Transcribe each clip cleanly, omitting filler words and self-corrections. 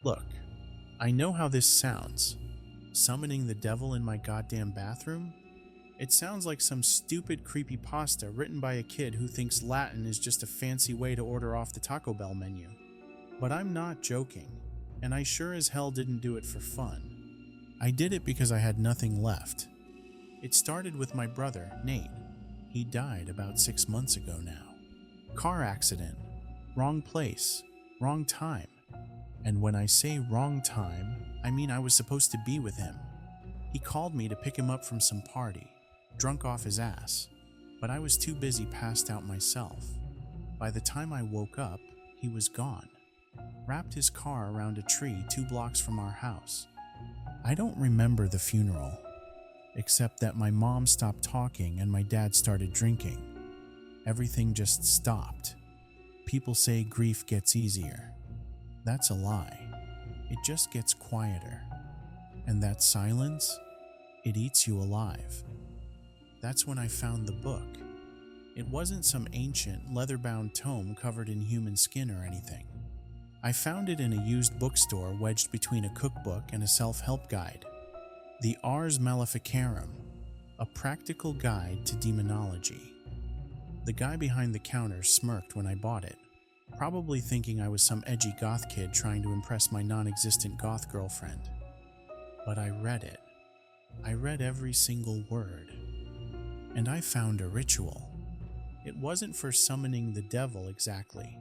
Look, I know how this sounds. Summoning the devil in my goddamn bathroom? It sounds like some stupid creepypasta written by a kid who thinks Latin is just a fancy way to order off the Taco Bell menu. But I'm not joking, and I sure as hell didn't do it for fun. I did it because I had nothing left. It started with my brother, Nate. He died about 6 months ago now. Car accident. Wrong place. Wrong time. And when I say wrong time, I mean I was supposed to be with him. He called me to pick him up from some party, drunk off his ass, but I was too busy passed out myself. By the time I woke up, he was gone. Wrapped his car around a tree 2 blocks from our house. I don't remember the funeral, except that my mom stopped talking and my dad started drinking. Everything just stopped. People say grief gets easier. That's a lie. It just gets quieter. And that silence, it eats you alive. That's when I found the book. It wasn't some ancient, leather-bound tome covered in human skin or anything. I found it in a used bookstore wedged between a cookbook and a self-help guide. The Ars Maleficarum, a practical guide to demonology. The guy behind the counter smirked when I bought it, probably thinking I was some edgy goth kid trying to impress my non-existent goth girlfriend. But I read it. I read every single word. And I found a ritual. It wasn't for summoning the devil exactly.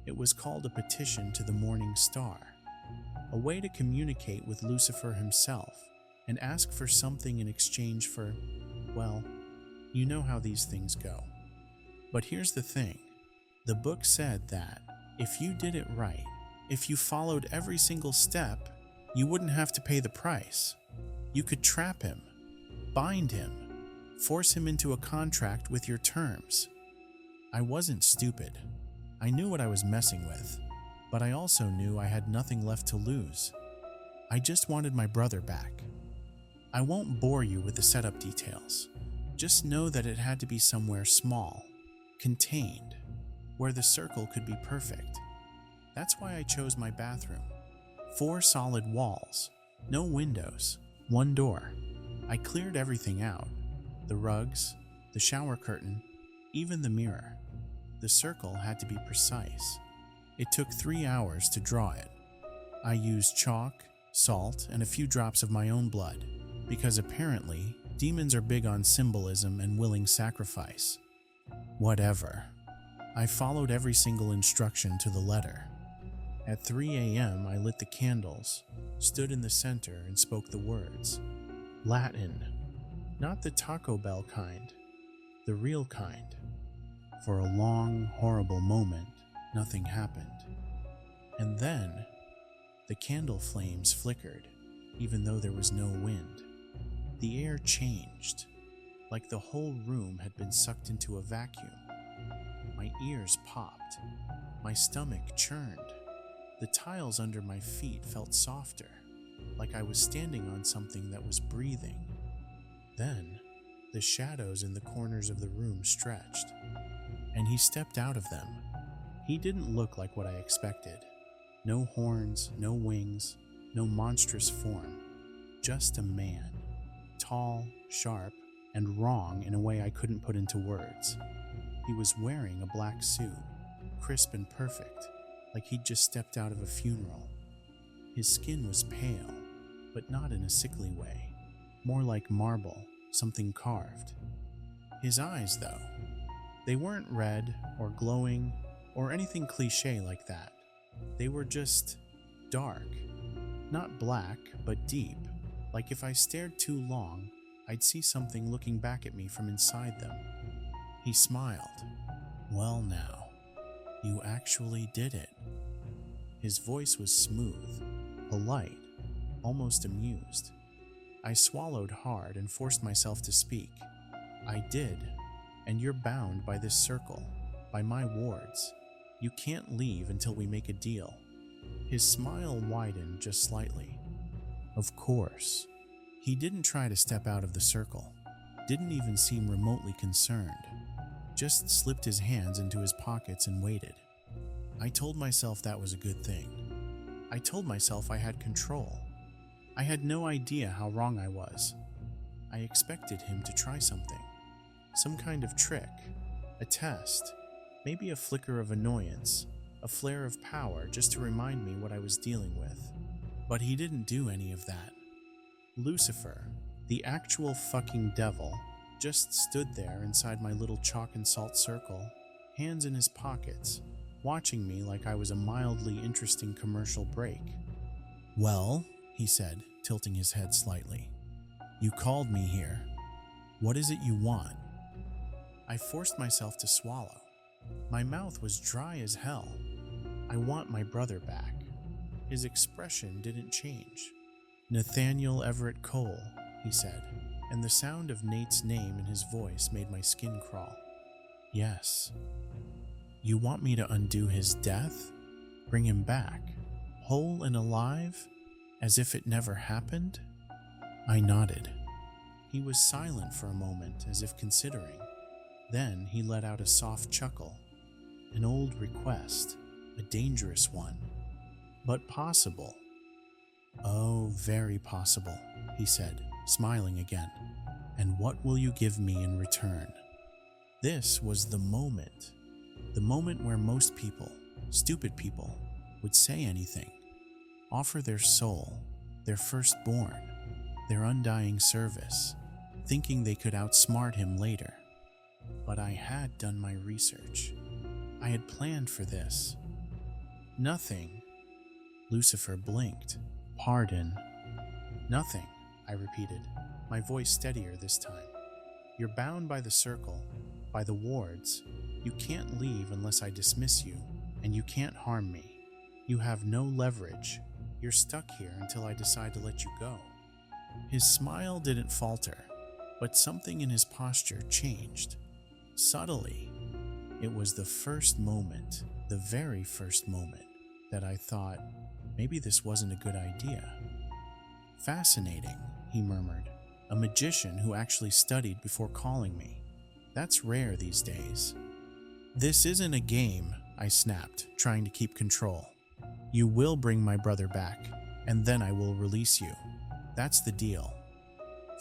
It was called a petition to the morning star. A way to communicate with Lucifer himself and ask for something in exchange for, well, you know how these things go. But here's the thing. The book said that if you did it right, if you followed every single step, you wouldn't have to pay the price. You could trap him, bind him, force him into a contract with your terms. I wasn't stupid. I knew what I was messing with, but I also knew I had nothing left to lose. I just wanted my brother back. I won't bore you with the setup details. Just know that it had to be somewhere small, contained, where the circle could be perfect. That's why I chose my bathroom. 4 solid walls, no windows, 1 door. I cleared everything out. The rugs, the shower curtain, even the mirror. The circle had to be precise. It took 3 hours to draw it. I used chalk, salt, and a few drops of my own blood, because apparently, demons are big on symbolism and willing sacrifice. Whatever. I followed every single instruction to the letter. At 3 a.m., I lit the candles, stood in the center, and spoke the words. Latin. Not the Taco Bell kind. The real kind. For a long, horrible moment, nothing happened. And then, the candle flames flickered, even though there was no wind. The air changed, like the whole room had been sucked into a vacuum. My ears popped. My stomach churned. The tiles under my feet felt softer, like I was standing on something that was breathing. Then, the shadows in the corners of the room stretched, and he stepped out of them. He didn't look like what I expected. No horns, no wings, no monstrous form. Just a man. Tall, sharp, and wrong in a way I couldn't put into words. He was wearing a black suit, crisp and perfect, like he'd just stepped out of a funeral. His skin was pale, but not in a sickly way. More like marble, something carved. His eyes, though, they weren't red or glowing or anything cliché like that. They were just dark. Not black, but deep. Like if I stared too long, I'd see something looking back at me from inside them. He smiled. Well now, you actually did it. His voice was smooth, polite, almost amused. I swallowed hard and forced myself to speak. I did, and you're bound by this circle, by my wards. You can't leave until we make a deal. His smile widened just slightly. Of course. He didn't try to step out of the circle, didn't even seem remotely concerned, just slipped his hands into his pockets and waited. I told myself that was a good thing. I told myself I had control. I had no idea how wrong I was. I expected him to try something. Some kind of trick, a test, maybe a flicker of annoyance, a flare of power just to remind me what I was dealing with. But he didn't do any of that. Lucifer, the actual fucking devil, just stood there inside my little chalk and salt circle, hands in his pockets, watching me like I was a mildly interesting commercial break. "Well," he said, tilting his head slightly, "you called me here. What is it you want?" I forced myself to swallow. My mouth was dry as hell. "I want my brother back." His expression didn't change. "Nathaniel Everett Cole," he said, and the sound of Nate's name in his voice made my skin crawl. "Yes." "You want me to undo his death? Bring him back, whole and alive, as if it never happened?" I nodded. He was silent for a moment, as if considering. Then he let out a soft chuckle. An old request, a dangerous one, but possible. "Oh, very possible," he said, smiling again. "And what will you give me in return?" This was the moment where most people, stupid people, would say anything, offer their soul, their firstborn, their undying service, thinking they could outsmart him later. But I had done my research. I had planned for this. "Nothing." Lucifer blinked. "Pardon?" "Nothing," I repeated, my voice steadier this time. "You're bound by the circle, by the wards. You can't leave unless I dismiss you, and you can't harm me. You have no leverage. You're stuck here until I decide to let you go." His smile didn't falter, but something in his posture changed. Subtly. It was the first moment, the very first moment, that I thought, maybe this wasn't a good idea. "Fascinating," he murmured. "A magician who actually studied before calling me. That's rare these days." "This isn't a game," I snapped, trying to keep control. "You will bring my brother back, and then I will release you. That's the deal."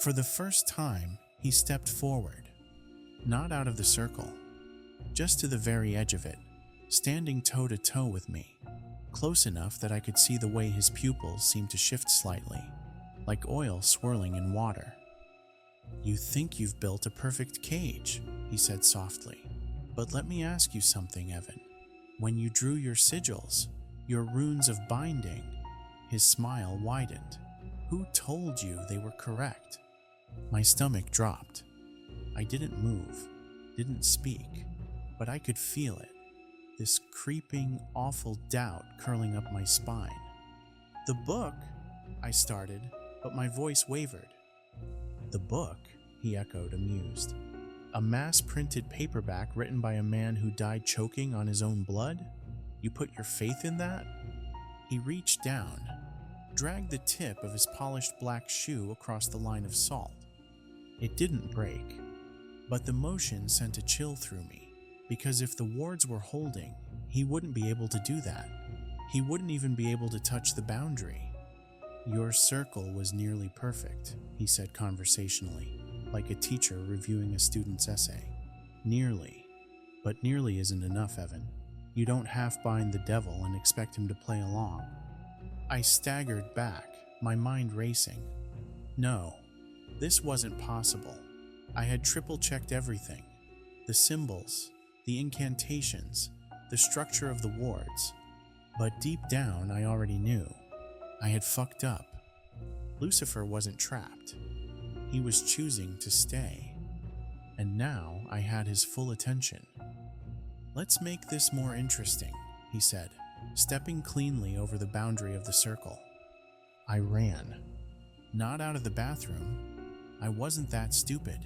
For the first time, he stepped forward. Not out of the circle, just to the very edge of it, standing toe-to-toe with me, close enough that I could see the way his pupils seemed to shift slightly, like oil swirling in water. "You think you've built a perfect cage," he said softly. "But let me ask you something, Evan. When you drew your sigils, your runes of binding," his smile widened, "who told you they were correct?" My stomach dropped. I didn't move, didn't speak, but I could feel it, this creeping, awful doubt curling up my spine. "The book," I started, but my voice wavered. "The book?" he echoed, amused. "A mass-printed paperback written by a man who died choking on his own blood? You put your faith in that?" He reached down, dragged the tip of his polished black shoe across the line of salt. It didn't break, but the motion sent a chill through me, because if the wards were holding, he wouldn't be able to do that. He wouldn't even be able to touch the boundary. "Your circle was nearly perfect," he said conversationally, like a teacher reviewing a student's essay. "Nearly. But nearly isn't enough, Evan. You don't half-bind the devil and expect him to play along." I staggered back, my mind racing. No, this wasn't possible. I had triple-checked everything. The symbols, the incantations, the structure of the wards. But deep down, I already knew. I had fucked up. Lucifer wasn't trapped. He was choosing to stay. And now I had his full attention. "Let's make this more interesting," he said, stepping cleanly over the boundary of the circle. I ran. Not out of the bathroom. I wasn't that stupid.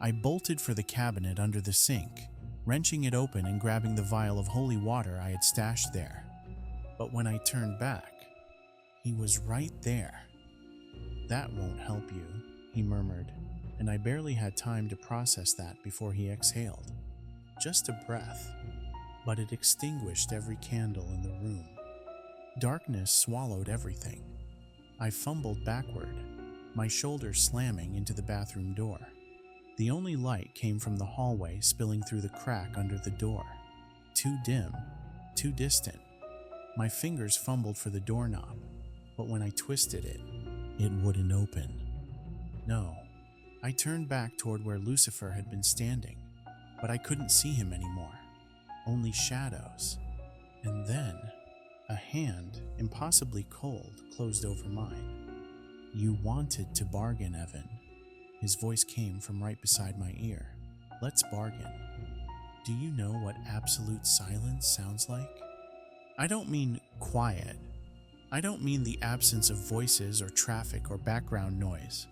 I bolted for the cabinet under the sink, wrenching it open and grabbing the vial of holy water I had stashed there. But when I turned back, he was right there. "That won't help you," he murmured, and I barely had time to process that before he exhaled. Just a breath, but it extinguished every candle in the room. Darkness swallowed everything. I fumbled backward, my shoulder slamming into the bathroom door. The only light came from the hallway spilling through the crack under the door. Too dim, too distant. My fingers fumbled for the doorknob, but when I twisted it, it wouldn't open. No, I turned back toward where Lucifer had been standing, but I couldn't see him anymore. Only shadows. And then, a hand, impossibly cold, closed over mine. "You wanted to bargain, Evan." His voice came from right beside my ear. "Let's bargain. Do you know what absolute silence sounds like? I don't mean quiet. I don't mean the absence of voices or traffic or background noise.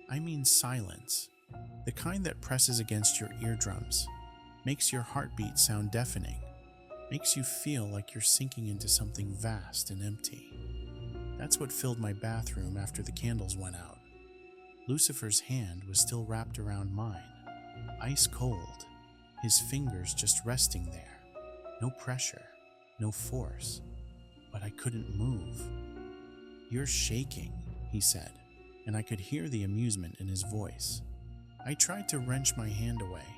I mean silence. The kind that presses against your eardrums, makes your heartbeat sound deafening, makes you feel like you're sinking into something vast and empty. That's what filled my bathroom after the candles went out. Lucifer's hand was still wrapped around mine, ice cold, his fingers just resting there. No pressure, no force, but I couldn't move. "You're shaking," he said, and I could hear the amusement in his voice. I tried to wrench my hand away.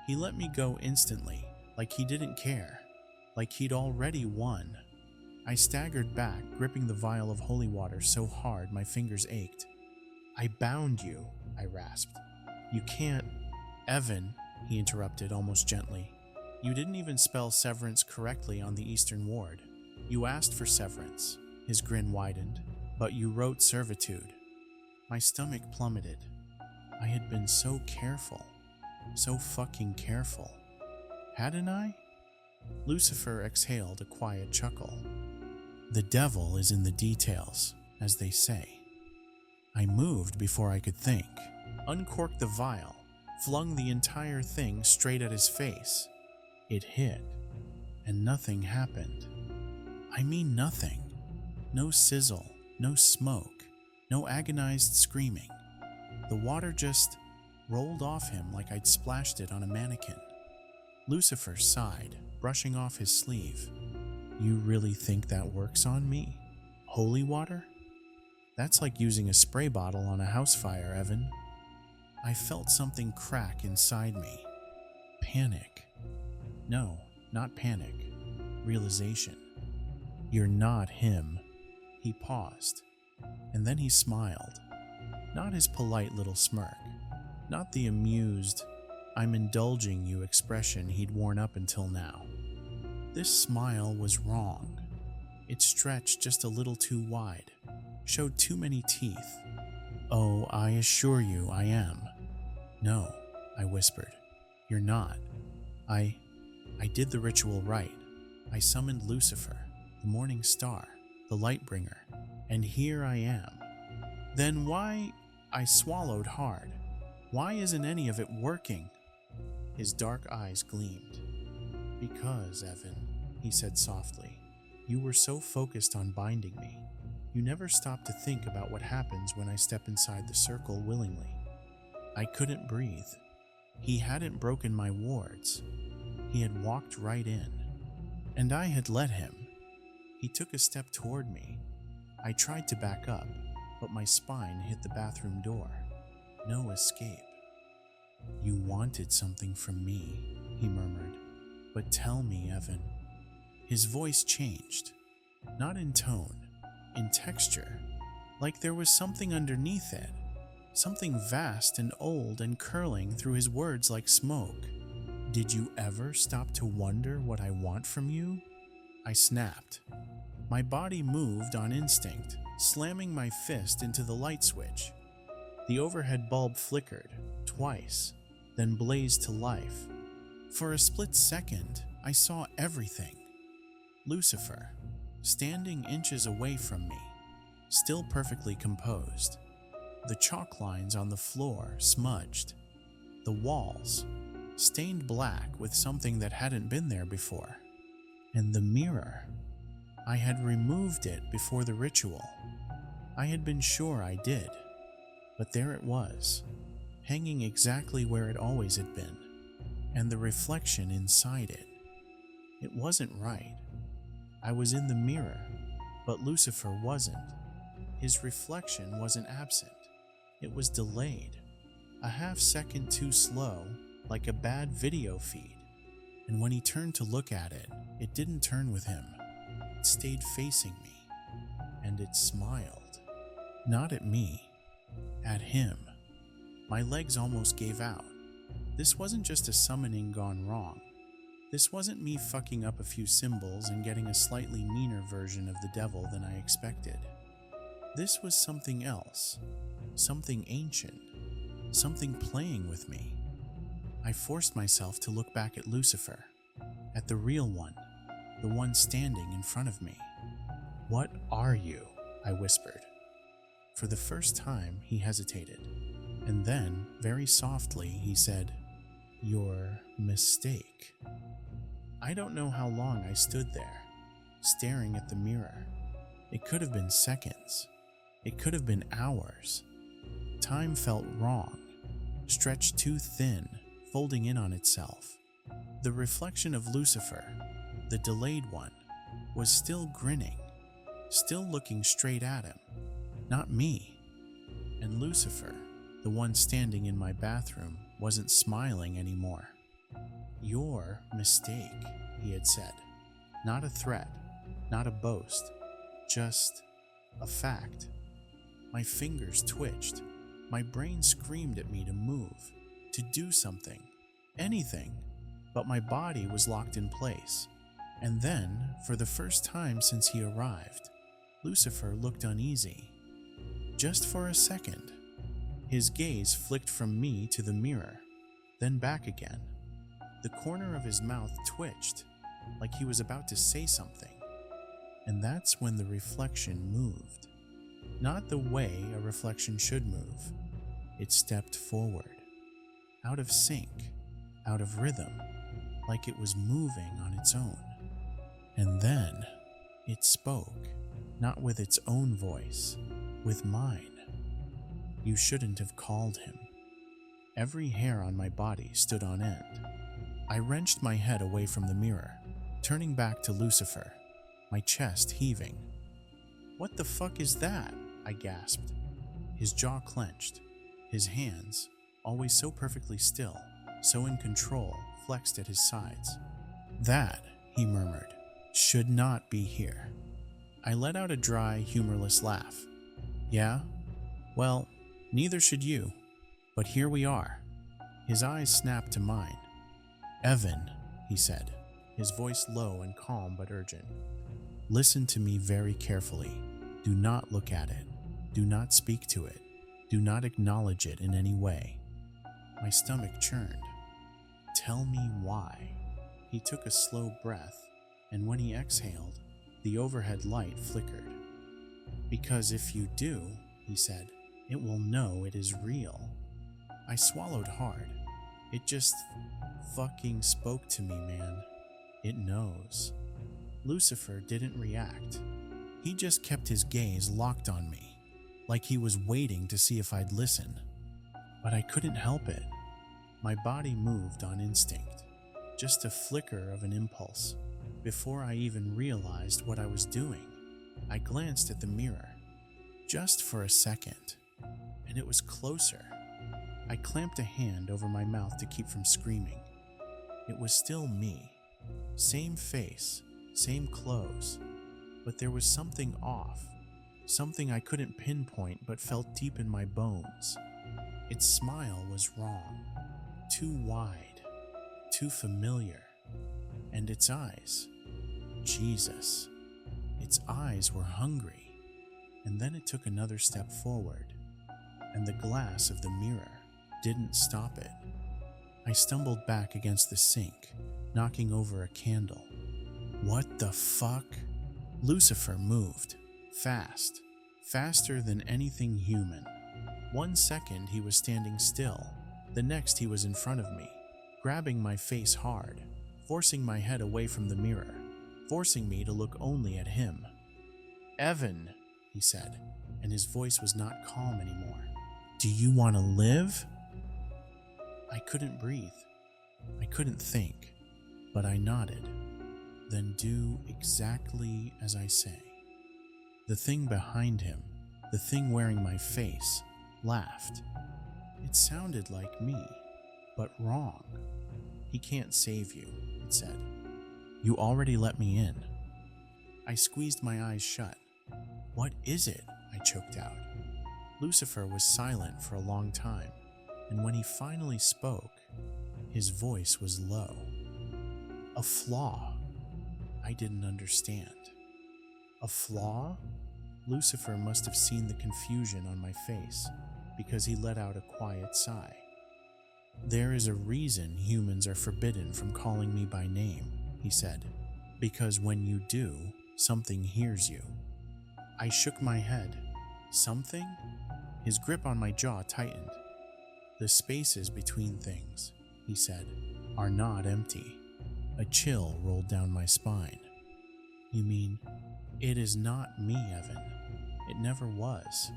He let me go instantly, like he didn't care, like he'd already won. I staggered back, gripping the vial of holy water so hard my fingers ached. "I bound you," I rasped. "You can't—" "Evan," he interrupted almost gently. "You didn't even spell severance correctly on the Eastern Ward. You asked for severance," his grin widened, "but you wrote servitude." My stomach plummeted. I had been so careful. So fucking careful. Hadn't I? Lucifer exhaled a quiet chuckle. "The devil is in the details, as they say." I moved before I could think, uncorked the vial, flung the entire thing straight at his face. It hit, and nothing happened. I mean nothing. No sizzle, no smoke, no agonized screaming. The water just rolled off him like I'd splashed it on a mannequin. Lucifer sighed, brushing off his sleeve. "You really think that works on me? Holy water? That's like using a spray bottle on a house fire, Evan." I felt something crack inside me. Panic. No, not panic. Realization. "You're not him." He paused, and then he smiled. Not his polite little smirk. Not the amused, "I'm indulging you" expression he'd worn up until now. This smile was wrong. It stretched just a little too wide, showed too many teeth. "Oh, I assure you I am." "No," I whispered. "You're not. I did the ritual right. I summoned Lucifer, the morning star, the light bringer, and here I am." "Then why—" I swallowed hard. "Why isn't any of it working?" His dark eyes gleamed. "Because, Evan," he said softly, "you were so focused on binding me. You never stopped to think about what happens when I step inside the circle willingly." I couldn't breathe. He hadn't broken my wards. He had walked right in. And I had let him. He took a step toward me. I tried to back up, but my spine hit the bathroom door. No escape. "You wanted something from me," he murmured. "But tell me, Evan." His voice changed. Not in tone, in texture. Like there was something underneath it. Something vast and old and curling through his words like smoke. "Did you ever stop to wonder what I want from you?" I snapped. My body moved on instinct, slamming my fist into the light switch. The overhead bulb flickered, twice, then blazed to life. For a split second, I saw everything. Lucifer, standing inches away from me, still perfectly composed. The chalk lines on the floor smudged. The walls, stained black with something that hadn't been there before. And the mirror. I had removed it before the ritual. I had been sure I did. But there it was, hanging exactly where it always had been, and the reflection inside it. It wasn't right. I was in the mirror, But Lucifer wasn't. His reflection wasn't absent. It was delayed, a half-second too slow, like a bad video feed. And when he turned to look at it, it didn't turn with him. It stayed facing me. And it smiled. Not at me. At him. My legs almost gave out. This wasn't just a summoning gone wrong. This wasn't me fucking up a few symbols and getting a slightly meaner version of the devil than I expected. This was something else. Something ancient. Something playing with me. I forced myself to look back at Lucifer. At the real one. The one standing in front of me. "What are you?" I whispered. For the first time, he hesitated. And then, very softly, he said, "Your mistake." I don't know how long I stood there, staring at the mirror. It could have been seconds. It could have been hours. Time felt wrong, stretched too thin, folding in on itself. The reflection of Lucifer, the delayed one, was still grinning, still looking straight at him, not me. And Lucifer, the one standing in my bathroom, wasn't smiling anymore. "Your mistake," he had said. Not a threat, not a boast, just a fact. My fingers twitched. My brain screamed at me to move, to do something, anything, but my body was locked in place. And then, for the first time since he arrived, Lucifer looked uneasy. Just for a second. His gaze flicked from me to the mirror, then back again. The corner of his mouth twitched, like he was about to say something. And that's when the reflection moved. Not the way a reflection should move. It stepped forward, out of sync, out of rhythm, like it was moving on its own. And then it spoke, not with its own voice, with mine. You shouldn't have called him. Every hair on my body stood on end. I wrenched my head away from the mirror, turning back to Lucifer, my chest heaving. "What the fuck is that?" I gasped. His jaw clenched. His hands, always so perfectly still, so in control, flexed at his sides. "That," he murmured, "should not be here." I let out a dry, humorless laugh. "Yeah? Well, neither should you. But here we are." His eyes snapped to mine. "Evan," he said, his voice low and calm but urgent. "Listen to me very carefully. Do not look at it. Do not speak to it. Do not acknowledge it in any way." My stomach churned. "Tell me why." He took a slow breath, and when he exhaled, the overhead light flickered. "Because if you do," he said, "it will know it is real." I swallowed hard. It just fucking spoke to me, man. It knows. Lucifer didn't react. He just kept his gaze locked on me, like he was waiting to see if I'd listen. But I couldn't help it. My body moved on instinct, just a flicker of an impulse. Before I even realized what I was doing, I glanced at the mirror, just for a second, and it was closer. I clamped a hand over my mouth to keep from screaming. It was still me. Same face, same clothes, but there was something off, something I couldn't pinpoint but felt deep in my bones. Its smile was wrong, too wide, too familiar, and its eyes, Jesus, its eyes were hungry. And then it took another step forward, and the glass of the mirror didn't stop it. I stumbled back against the sink, knocking over a candle. What the fuck? Lucifer moved, fast, faster than anything human. 1 second he was standing still, the next he was in front of me, grabbing my face hard, forcing my head away from the mirror, forcing me to look only at him. "Evan," he said, and his voice was not calm anymore. "Do you want to live?" I couldn't breathe. I couldn't think, but I nodded. "Then do exactly as I say." The thing behind him, the thing wearing my face, laughed. It sounded like me, but wrong. "He can't save you," it said. "You already let me in." I squeezed my eyes shut. "What is it?" I choked out. Lucifer was silent for a long time, and when he finally spoke, his voice was low. "A flaw." I didn't understand. "A flaw?" Lucifer must have seen the confusion on my face, because he let out a quiet sigh. "There is a reason humans are forbidden from calling me by name," he said, "because when you do, something hears you." I shook my head. "Something?" His grip on my jaw tightened. "The spaces between things," he said, "are not empty." A chill rolled down my spine. "You mean, it is not me, Evan. It never was.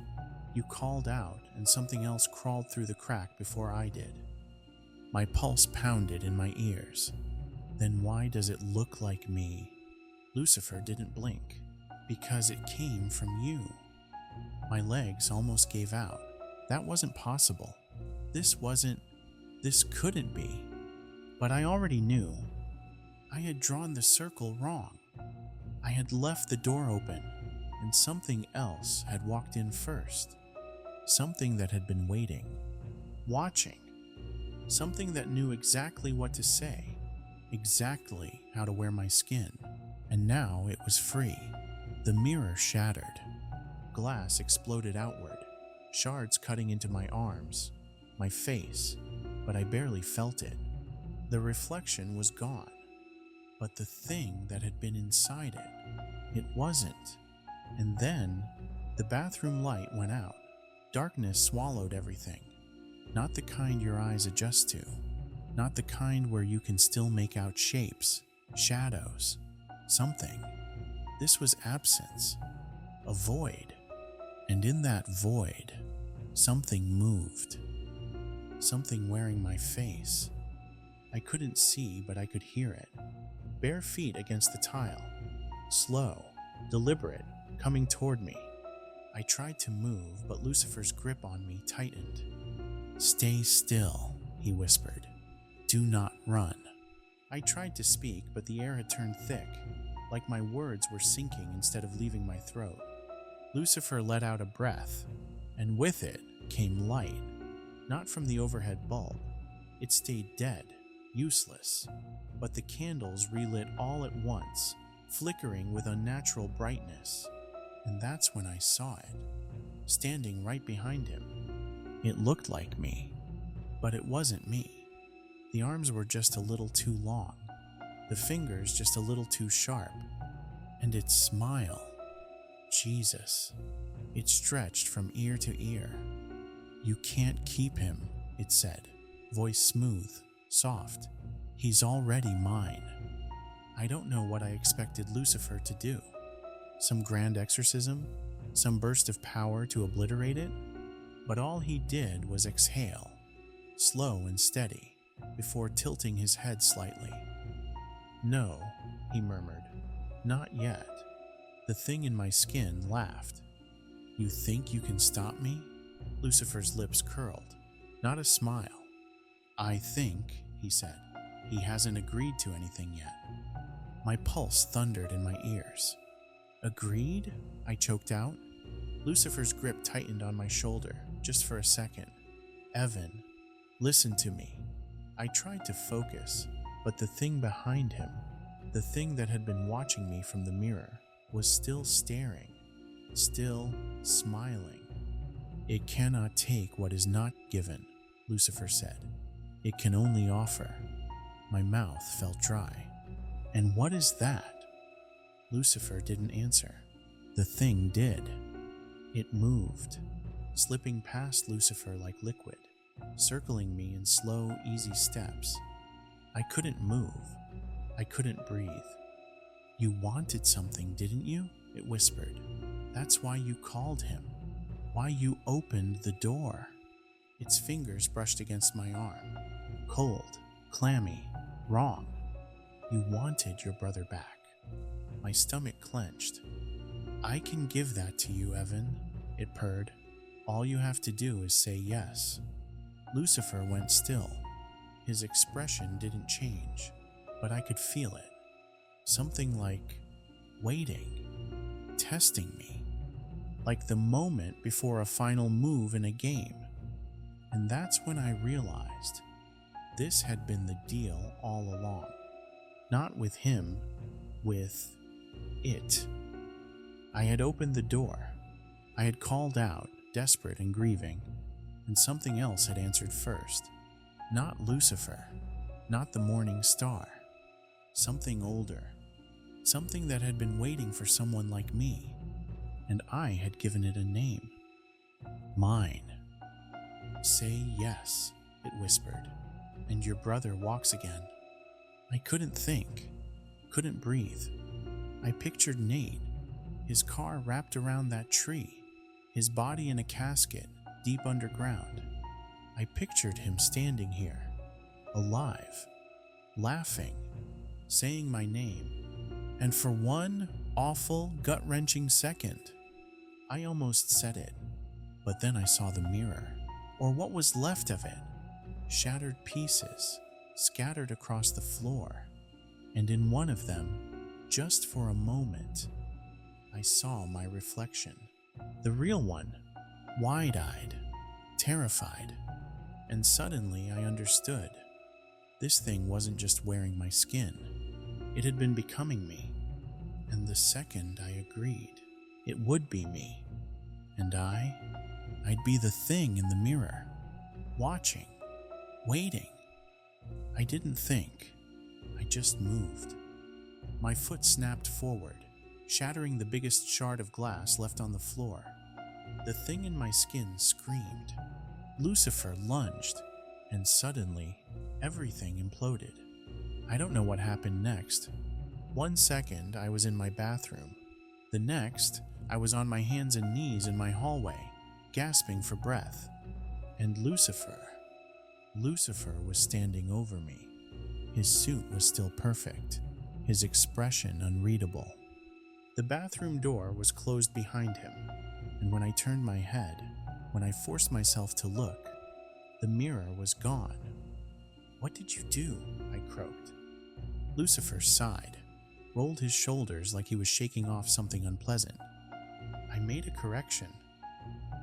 You called out, and something else crawled through the crack before I did." My pulse pounded in my ears. "Then why does it look like me?" Lucifer didn't blink. "Because it came from you." My legs almost gave out. That wasn't possible. This couldn't be. But I already knew. I had drawn the circle wrong. I had left the door open, and something else had walked in first. Something that had been waiting, watching. Something that knew exactly what to say, exactly how to wear my skin. And now it was free. The mirror shattered. Glass exploded outward, shards cutting into my arms, my face, but I barely felt it. The reflection was gone, but the thing that had been inside it wasn't. And then the bathroom light went out. Darkness swallowed everything. Not the kind your eyes adjust to. Not the kind where you can still make out shapes, shadows, something. This was absence, a void. And in that void, something moved. Something wearing my face. I couldn't see, but I could hear it. Bare feet against the tile. Slow, deliberate, coming toward me. I tried to move, but Lucifer's grip on me tightened. "Stay still," he whispered. "Do not run." I tried to speak, but the air had turned thick, like my words were sinking instead of leaving my throat. Lucifer let out a breath, and with it came light. Not from the overhead bulb. It stayed dead, useless, but the candles relit all at once, flickering with unnatural brightness. And that's when I saw it, standing right behind him. It looked like me, but it wasn't me. The arms were just a little too long, the fingers just a little too sharp, and its smile, Jesus, it stretched from ear to ear. "You can't keep him," it said, voice smooth, soft. "He's already mine." I don't know what I expected Lucifer to do. Some grand exorcism? Some burst of power to obliterate it? But all he did was exhale, slow and steady, before tilting his head slightly. "No," he murmured, "not yet." The thing in my skin laughed. "You think you can stop me?" Lucifer's lips curled, not a smile. "I think," he said, "he hasn't agreed to anything yet." My pulse thundered in my ears. "Agreed?" I choked out. Lucifer's grip tightened on my shoulder, just for a second. "Evan, listen to me." I tried to focus, but the thing behind him, the thing that had been watching me from the mirror, was still staring, still smiling. "It cannot take what is not given," Lucifer said. "It can only offer." My mouth felt dry. "And what is that?" Lucifer didn't answer. The thing did. It moved, slipping past Lucifer like liquid, circling me in slow, easy steps. I couldn't move. I couldn't breathe. "You wanted something, didn't you?" it whispered. "That's why you called him. Why you opened the door." Its fingers brushed against my arm. Cold, clammy, wrong. "You wanted your brother back." My stomach clenched. "I can give that to you, Evan," it purred. "All you have to do is say yes." Lucifer went still. His expression didn't change, but I could feel it. Something like waiting, testing me, like the moment before a final move in a game. And that's when I realized this had been the deal all along. Not with him, with it. I had opened the door. I had called out, desperate and grieving, and something else had answered first. Not Lucifer, not the morning star. Something older. Something that had been waiting for someone like me, and I had given it a name. Mine. "Say yes," it whispered, "and your brother walks again." I couldn't think, couldn't breathe. I pictured Nate, his car wrapped around that tree, his body in a casket deep underground. I pictured him standing here, alive, laughing, saying my name, and for one awful, gut-wrenching second, I almost said it, but then I saw the mirror, or what was left of it, shattered pieces, scattered across the floor, and in one of them, just for a moment, I saw my reflection. The real one, wide-eyed, terrified, and suddenly I understood. This thing wasn't just wearing my skin. It had been becoming me, and the second I agreed, it would be me. And I'd be the thing in the mirror, watching, waiting. I didn't think, I just moved. My foot snapped forward, shattering the biggest shard of glass left on the floor. The thing in my skin screamed. Lucifer lunged, and suddenly, everything imploded. I don't know what happened next. 1 second, I was in my bathroom. The next, I was on my hands and knees in my hallway, gasping for breath. And Lucifer was standing over me. His suit was still perfect, his expression unreadable. The bathroom door was closed behind him, and when I turned my head, when I forced myself to look, the mirror was gone. "What did you do?" I croaked. Lucifer sighed, rolled his shoulders like he was shaking off something unpleasant. "I made a correction."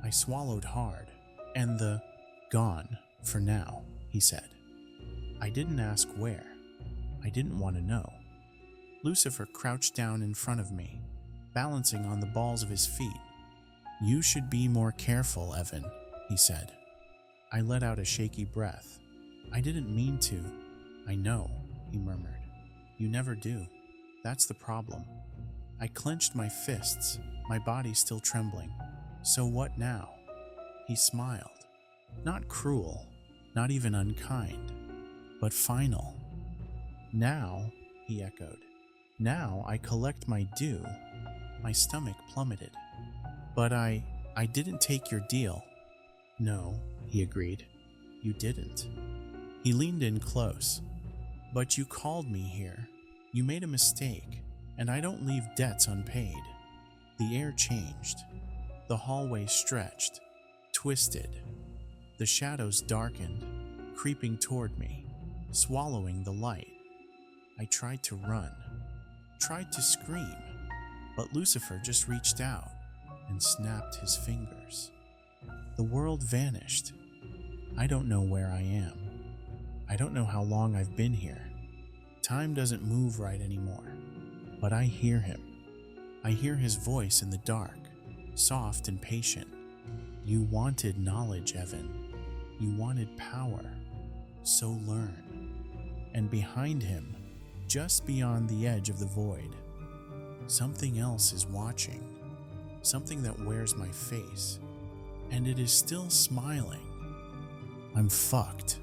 I swallowed hard. "And the gone for now," he said. I didn't ask where. I didn't want to know. Lucifer crouched down in front of me, balancing on the balls of his feet. "You should be more careful, Evan," he said. I let out a shaky breath. "I didn't mean to." "I know," he murmured. "You never do. That's the problem." I clenched my fists, my body still trembling. "So what now?" He smiled. Not cruel, not even unkind, but final. "Now," he echoed. "Now I collect my due." My stomach plummeted. "But I didn't take your deal." "No," he agreed. "You didn't." He leaned in close. "But you called me here. You made a mistake, and I don't leave debts unpaid." The air changed. The hallway stretched, twisted. The shadows darkened, creeping toward me, swallowing the light. I tried to run, tried to scream, but Lucifer just reached out and snapped his fingers. The world vanished. I don't know where I am. I don't know how long I've been here. Time doesn't move right anymore, but I hear him. I hear his voice in the dark, soft and patient. "You wanted knowledge, Evan. You wanted power. So learn." And behind him, just beyond the edge of the void, something else is watching. Something that wears my face, and it is still smiling. I'm fucked.